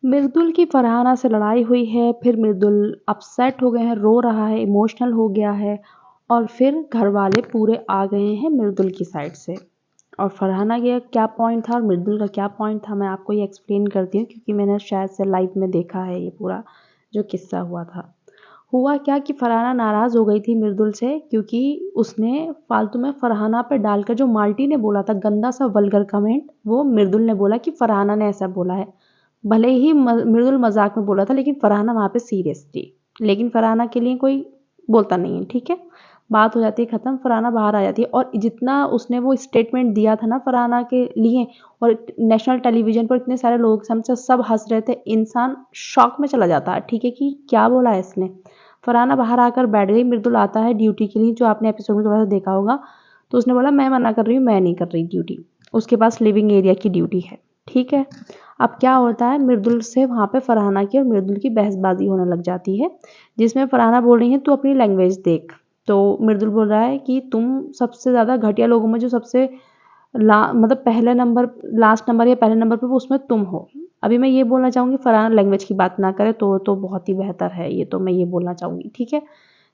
मृदुल की फरहाना से लड़ाई हुई है, फिर मृदुल अपसेट हो गए हैं, रो रहा है, इमोशनल हो गया है और फिर घर वाले पूरे आ गए हैं मृदुल की साइड से। और फरहाना का क्या पॉइंट था और मृदुल का क्या पॉइंट था, मैं आपको ये एक्सप्लेन करती हूँ क्योंकि मैंने शायद से लाइव में देखा है ये पूरा जो किस्सा हुआ था। हुआ क्या कि फरहाना नाराज़ हो गई थी मृदुल से क्योंकि उसने फालतू में फरहाना पे डालकर जो माल्टी ने बोला था गंदा सा वल्गर कमेंट, वो मृदुल ने बोला कि फरहाना ने ऐसा बोला है। भले ही मृदुल मजाक में बोला था लेकिन फरहाना वहाँ पे सीरियस थी। लेकिन फरहाना के लिए कोई बोलता नहीं है, ठीक है। बात हो जाती है ख़त्म, फरहाना बाहर आ जाती है और जितना उसने वो स्टेटमेंट दिया था ना फरहाना के लिए, और नेशनल टेलीविज़न पर इतने सारे लोग समझे सब हँस रहे थे, इंसान शॉक में चला जाता है, ठीक है, कि क्या बोला है इसने। फरहाना बाहर आकर बैठ गई, मृदुल आता है ड्यूटी के लिए, जो आपने एपिसोड में थोड़ा सा देखा होगा। तो उसने बोला मैं मना कर रही हूँ, मैं नहीं कर रही ड्यूटी, उसके पास लिविंग एरिया की ड्यूटी है, ठीक है। अब क्या होता है, मृदुल से वहाँ पे फरहाना की और मृदुल की बहसबाजी होने लग जाती है, जिसमें फरहाना बोल रही है तू अपनी लैंग्वेज देख। तो मृदुल बोल रहा है कि तुम सबसे ज़्यादा घटिया लोगों में जो सबसे मतलब पहले नंबर, लास्ट नंबर या पहले नंबर पर वो उसमें तुम हो। अभी मैं ये बोलना चाहूँगी फरहाना लैंग्वेज की बात ना करे तो बहुत ही बेहतर है, ये तो मैं ये बोलना चाहूँगी, ठीक है।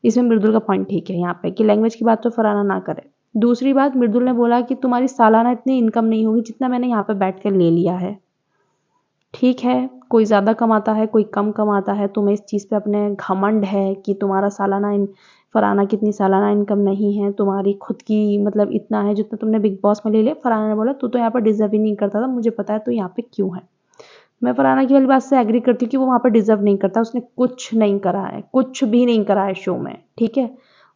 इसमें मृदुल का पॉइंट ठीक है यहाँ पे कि लैंग्वेज की बात तो फरहाना ना करे। दूसरी बात, मृदुल ने बोला कि तुम्हारी सालाना इतनी इनकम नहीं होगी जितना मैंने यहाँ पे बैठ कर ले लिया है, ठीक है। कोई ज़्यादा कमाता है, कोई कम कमाता है, तुम्हें इस चीज़ पे अपने घमंड है कि तुम्हारा सालाना फरहाना की इतनी सालाना इनकम नहीं है, तुम्हारी खुद की मतलब इतना है जितना तुमने बिग बॉस में ले लिया। फरहाना ने बोला तू तो यहाँ पर डिजर्व ही नहीं करता था, मुझे पता है तू यहाँ पे क्यों है। मैं फरहाना की वाली बात से एग्री करती हूँ कि वो वहाँ पर डिजर्व नहीं करता, उसने कुछ नहीं करा है, कुछ भी नहीं करा है शो में, ठीक है।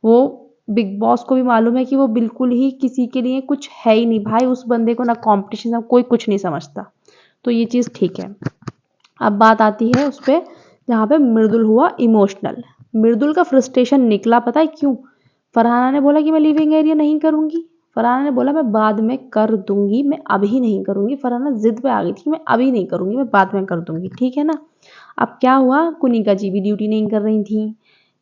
वो बिग बॉस को भी मालूम है कि वो बिल्कुल ही किसी के लिए कुछ है ही नहीं भाई, उस बंदे को ना कॉम्पिटिशन, कोई कुछ नहीं समझता, तो ये चीज़ ठीक है। अब बात आती है उस पर जहाँ पे मृदुल हुआ इमोशनल। मृदुल का फ्रस्ट्रेशन निकला, पता है क्यों? फरहाना ने बोला कि मैं लिविंग एरिया नहीं करूँगी, फरहाना ने बोला मैं बाद में कर दूंगी, मैं अभी नहीं करूँगी। फरहाना जिद पे आ गई थी कि मैं अभी नहीं करूँगी, मैं बाद में कर दूंगी, ठीक है ना। अब क्या हुआ, कुनिका जी भी ड्यूटी नहीं कर रही थी,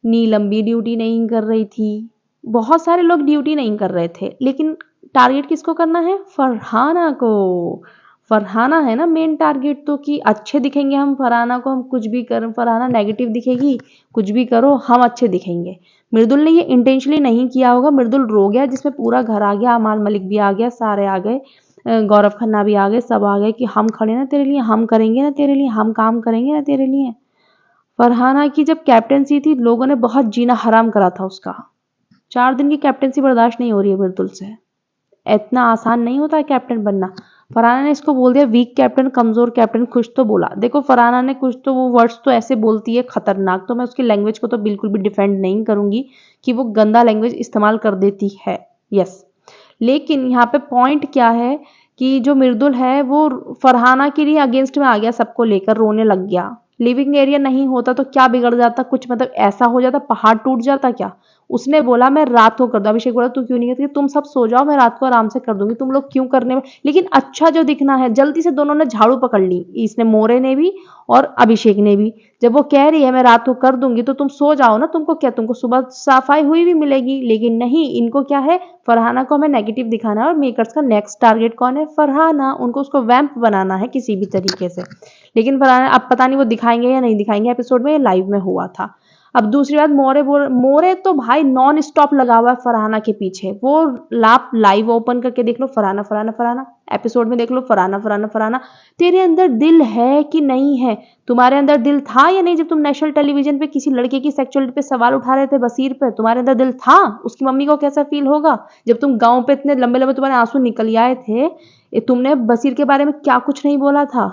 नीलम भी ड्यूटी नहीं कर रही थी, बहुत सारे लोग ड्यूटी नहीं कर रहे थे, लेकिन टारगेट किसको करना है? फरहाना को। फरहाना है ना मेन टारगेट, तो कि अच्छे दिखेंगे हम फरहाना को, हम कुछ भी करें, फरहाना नेगेटिव दिखेगी, कुछ भी करो हम अच्छे दिखेंगे। मृदुल ने ये इंटेंशनली नहीं किया होगा, मृदुल रो गया जिसमें पूरा घर आ गया, अमाल मलिक भी आ गया, सारे आ गए, गौरव खन्ना भी आ गए, सब आ गए कि हम खड़े ना तेरे लिए, हम करेंगे ना तेरे लिए, हम काम करेंगे ना तेरे लिए। फरहाना की जब कैप्टेंसी थी लोगों ने बहुत जीना हराम करा था उसका। 4 दिन की कैप्टेंसी बर्दाश्त नहीं हो रही है मृदुल से, इतना आसान नहीं होता है कैप्टन बनना। फरहाना ने इसको बोल दिया वीक कैप्टन, कमजोर कैप्टन, कुछ तो बोला। देखो फरहाना ने कुछ तो वो वर्ड्स तो ऐसे बोलती है खतरनाक, तो मैं उसकी लैंग्वेज को तो बिल्कुल भी डिफेंड नहीं करूंगी कि वो गंदा लैंग्वेज इस्तेमाल कर देती है, यस। लेकिन यहाँ पे पॉइंट क्या है कि जो मृदुल है वो फरहाना के लिए अगेंस्ट में आ गया, सबको लेकर रोने लग गया। लिविंग एरिया नहीं होता तो क्या बिगड़ जाता, कुछ मतलब ऐसा हो जाता, पहाड़ टूट जाता क्या? उसने बोला मैं रात को कर दूं। अभिषेक बोला तू क्यों नहीं करती, तुम सब सो जाओ मैं रात को आराम से कर दूंगी, तुम लोग क्यों करने में। लेकिन अच्छा जो दिखना है, जल्दी से दोनों ने झाड़ू पकड़ ली, इसने, मोरे ने भी और अभिषेक ने भी। जब वो कह रही है मैं रात को कर दूंगी तो तुम सो जाओ ना, तुमको क्या, तुमको सुबह सफाई हुई भी मिलेगी। लेकिन नहीं, इनको क्या है, फरहाना को हमें नेगेटिव दिखाना है और मेकर्स का नेक्स्ट टारगेट कौन है? फरहाना। उनको उसको वैम्प बनाना है किसी भी तरीके से। लेकिन फरहाना अब पता नहीं वो दिखाएंगे या नहीं दिखाएंगे एपिसोड में, ये लाइव में हुआ था। अब दूसरी बात, मोरे तो भाई नॉन स्टॉप लगा हुआ है फरहाना के पीछे। वो लाप लाइव ओपन करके देख लो, फरहाना फरहाना फरहाना, एपिसोड में देख लो फरहाना फरहाना फरहाना। तेरे अंदर दिल है कि नहीं है? तुम्हारे अंदर दिल था या नहीं? जब तुम नेशनल टेलीविजन पे किसी लड़के की सेक्सुअलिटी पे सवाल उठा रहे थे बसीर पे, तुम्हारे अंदर दिल था? उसकी मम्मी को कैसा फील होगा जब तुम गांव पे इतने लंबे लंबे तुम्हारे आंसू निकल आए थे, तुमने बसीर के बारे में क्या कुछ नहीं बोला था।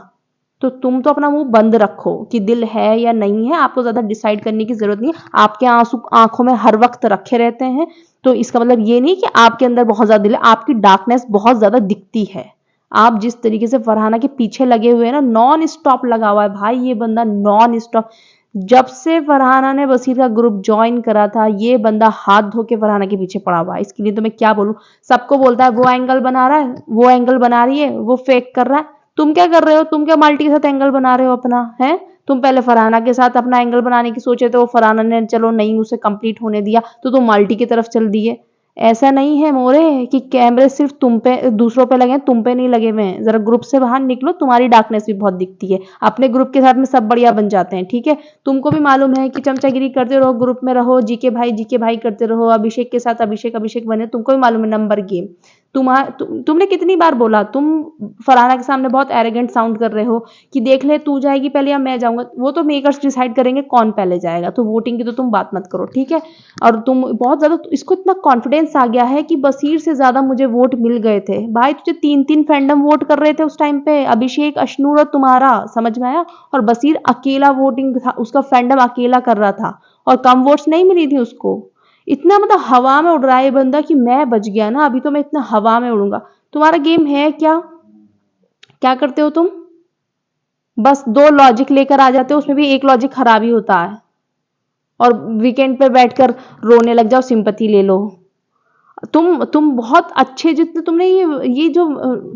तो तुम तो अपना मुंह बंद रखो कि दिल है या नहीं है, आपको ज्यादा डिसाइड करने की जरूरत नहीं है। आपके आंसू आंखों में हर वक्त रखे रहते हैं, तो इसका मतलब ये नहीं कि आपके अंदर बहुत ज्यादा दिल है, आपकी डार्कनेस बहुत ज्यादा दिखती है। आप जिस तरीके से फरहाना के पीछे लगे हुए हैं ना, नॉन स्टॉप लगा हुआ है भाई ये बंदा, नॉन स्टॉप। जब से फरहाना ने वसीर का ग्रुप ज्वाइन करा था, ये बंदा हाथ धो के फरहाना के पीछे पड़ा हुआ है। इसके लिए तो मैं क्या बोलूं। सबको बोलता है वो एंगल बना रहा है, वो एंगल बना रही है, वो फेक कर रहा है। तुम क्या कर रहे हो? तुम क्या माल्टी के साथ एंगल बना रहे हो अपना? है, तुम पहले फरहाना के साथ अपना एंगल बनाने की सोचे थे, वो फरहाना ने चलो नहीं उसे कंप्लीट होने दिया तो तुम माल्टी की तरफ चल दिए। ऐसा नहीं है मोरे कि कैमरे सिर्फ तुम पे दूसरों पे लगे हैं, तुम पे नहीं लगे हुए हैं। जरा ग्रुप से बाहर निकलो, तुम्हारी डार्कनेस भी बहुत दिखती है। अपने ग्रुप के साथ में सब बढ़िया बन जाते हैं, ठीक है। तुमको भी मालूम है कि चमचागिरी करते रहो, ग्रुप में रहो, जीके भाई करते रहो, अभिषेक के साथ अभिषेक बने, तुमको भी मालूम है नंबर गेम। तुमने कितनी बार बोला, तुम फरहाना के सामने बहुत एरोगेंट साउंड कर रहे हो कि देख ले तू जाएगी पहले या मैं जाऊंगा। वो तो मेकर्स डिसाइड करेंगे कौन पहले जाएगा, तो वोटिंग की तो तुम बात मत करो, ठीक है। और तुम बहुत ज्यादा इसको इतना कॉन्फिडेंस आ गया है कि बसीर से ज्यादा मुझे वोट मिल गए थे। भाई तुझे 3-3 फैंडम वोट कर रहे थे उस टाइम पे, अभिषेक, अशनूर और तुम्हारा, समझ में आया। और बसीर अकेला वोटिंग था, उसका फैंडम अकेला कर रहा था और कम वोट्स नहीं मिली थी उसको। इतना मतलब हवा में उड़ रहा है ये बंदा कि मैं बच गया ना, अभी तो मैं इतना हवा में उड़ूंगा। तुम्हारा गेम है क्या? क्या करते हो तुम? बस 2 लॉजिक लेकर आ जाते हो, उसमें भी एक लॉजिक खराब ही होता है। और वीकेंड पे बैठकर रोने लग जाओ, सिंपैथी ले लो। तुम बहुत अच्छे, जितने तुमने ये जो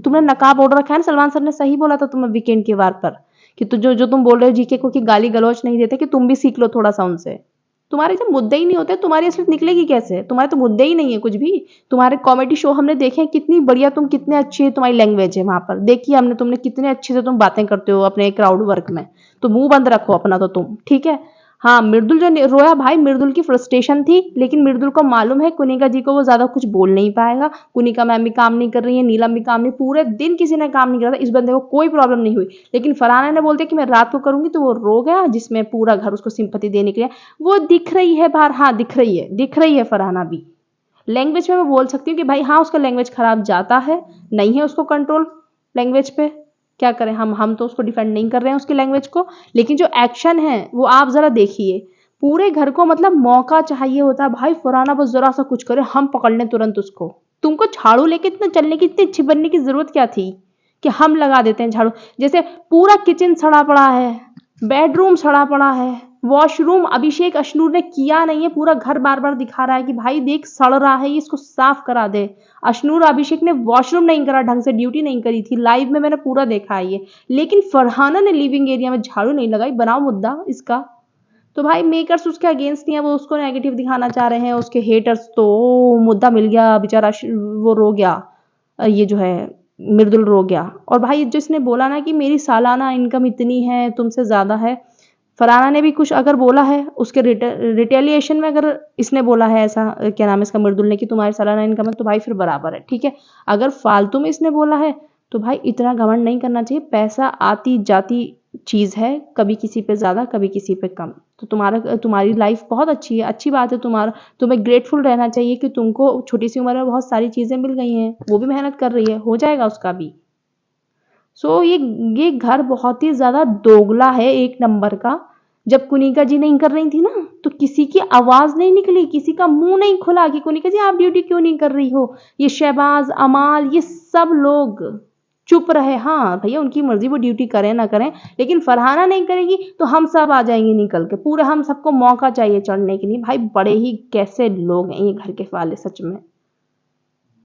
तुमने नकाब ओढ़ रखा है ना, सलमान सर ने सही बोला था तुम्हें वीकेंड के वार पर कि जो जो तुम बोल रहे हो जीके को कि गाली गलौज नहीं देते, कि तुम भी सीख लो थोड़ा सा उनसे। तुम्हारे जब मुद्दे ही नहीं होते, तुम्हारी असलियत निकलेगी कैसे? तुम्हारे तो मुद्दे ही नहीं है कुछ भी। तुम्हारे कॉमेडी शो हमने देखे हैं, कितनी बढ़िया, तुम कितने अच्छी तुम्हारी लैंग्वेज है वहां पर, देखिए हमने, तुमने कितने अच्छे से तुम बातें करते हो अपने क्राउड वर्क में। तो मुंह बंद रखो अपना तो तुम, ठीक है। हाँ, मृदुल जो रोया भाई, मृदुल की फ्रस्ट्रेशन थी, लेकिन मृदुल को मालूम है कुनिका जी को वो ज्यादा कुछ बोल नहीं पाएगा। कुनिका मैम भी काम नहीं कर रही है, नीलम भी काम नहीं, पूरे दिन किसी ने काम नहीं करा था, इस बंदे को कोई प्रॉब्लम नहीं हुई। लेकिन फरहाना ने बोलते कि मैं रात को करूंगी, तो वो रो गया, जिसमें पूरा घर उसको सिंपैथी देने के लिए वो दिख रही है बाहर। हाँ, दिख रही है फरहाना भी। लैंग्वेज में मैं बोल सकती हूँ कि भाई हाँ, उसका लैंग्वेज खराब जाता है, नहीं है उसको कंट्रोल लैंग्वेज पे। क्या करें हम तो उसको डिफेंड नहीं कर रहे हैं उसकी लैंग्वेज को, लेकिन जो एक्शन है वो आप जरा देखिए। पूरे घर को मतलब मौका चाहिए होता है भाई, फरहाना बस जरा सा कुछ करे हम पकड़ लें तुरंत उसको। तुमको झाड़ू लेके इतना चलने की, इतनी अच्छी बनने की जरूरत क्या थी कि हम लगा देते हैं झाड़ू? जैसे पूरा किचन सड़ा पड़ा है, बेडरूम सड़ा पड़ा है, वॉशरूम अभिषेक अशनूर ने किया नहीं है, पूरा घर बार बार दिखा रहा है कि भाई देख सड़ रहा है ये, इसको साफ करा दे। अशनूर अभिषेक ने वॉशरूम नहीं करा ढंग से, ड्यूटी नहीं करी थी, लाइव में मैंने पूरा देखा है ये। लेकिन फरहाना ने लिविंग एरिया में झाड़ू नहीं लगाई, बनाओ मुद्दा इसका। तो भाई मेकर्स उसके अगेंस्ट नहीं है, वो उसको नेगेटिव दिखाना चाह रहे हैं, उसके हेटर्स तो मुद्दा मिल गया बेचारा, वो रो गया, ये जो है मृदुल रो गया। और भाई जिसने बोला ना कि मेरी सालाना इनकम इतनी है तुमसे ज्यादा है, फरहाना ने भी कुछ अगर बोला है उसके रिटेलिएशन में, अगर इसने बोला है ऐसा, क्या नाम है इसका, मृदुल ने, कि तुम्हारी सालाना इनकम है, तो भाई फिर बराबर है, ठीक है। अगर फालतू में इसने बोला है तो भाई इतना घमंड नहीं करना चाहिए। पैसा आती जाती चीज है, कभी किसी पे ज्यादा कभी किसी पे कम। तो तुम्हारी लाइफ बहुत अच्छी है, अच्छी बात है। तुम्हें ग्रेटफुल रहना चाहिए कि तुमको छोटी सी उम्र में बहुत सारी चीजें मिल गई हैं, वो भी मेहनत कर रही है, हो जाएगा उसका भी। ये घर बहुत ही ज्यादा दोगला है, एक नंबर का। जब कुनिका जी नहीं कर रही थी ना, तो किसी की आवाज नहीं निकली, किसी का मुंह नहीं खुला कि कुनिका जी आप ड्यूटी क्यों नहीं कर रही हो। ये शहबाज, अमाल, ये सब लोग चुप रहे। हाँ भैया उनकी मर्जी, वो ड्यूटी करें ना करें, लेकिन फरहाना नहीं करेगी तो हम सब आ जाएंगे निकल के, पूरे हम सबको मौका चाहिए चढ़ने के लिए। भाई बड़े ही कैसे लोग हैं ये घर के वाले, सच में।